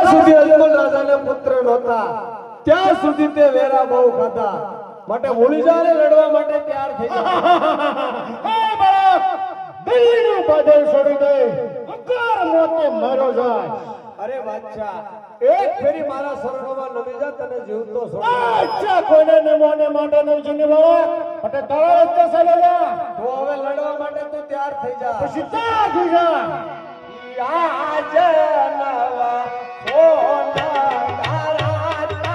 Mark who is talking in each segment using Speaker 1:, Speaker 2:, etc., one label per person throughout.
Speaker 1: સુધી અજમલ રાજાને પુત્ર નહોતા ત્યાં સુધી તે વેરા બહુ ખાતા માટે હોળીજાને લડવા માટે તૈયાર થઈ ગયા
Speaker 2: હે બાળક દિલ્હીનું બાદલ છોડી દે અકાર મોતે મરો જાય
Speaker 1: અરે બાદશાહ એક ફેરી મારા શરણોમાં નમી જા તને જીવતો છોડ
Speaker 2: અચ્છા કોઈને ને મોને માટે ન જીને બાળક અટે તારા રસ્તે ચાલે જા
Speaker 1: તો હવે લડવા માટે તું તૈયાર થઈ જા
Speaker 2: પછી તા થઈ જા
Speaker 1: આજ નવા સોના તારા તારા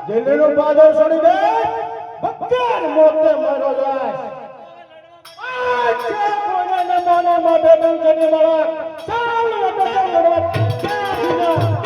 Speaker 2: દિલ્હીનું બાદલ છોડી દે ભક્તિર મોતે મરો જાય આ કોઈને ને મોને માટે ન જની મળે ચાલ લડવા ચાલ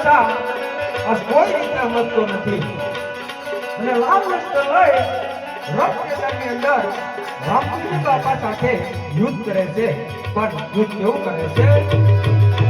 Speaker 3: છતાં આ કોઈ રીતે સમજતો નથી અને લાલ લશ્કર લઈ રણપ્રયાગની અંદર રામચંદ્ર બાપા સાથે યુદ્ધ કરે છે પણ યુદ્ધ કેવું કરે છે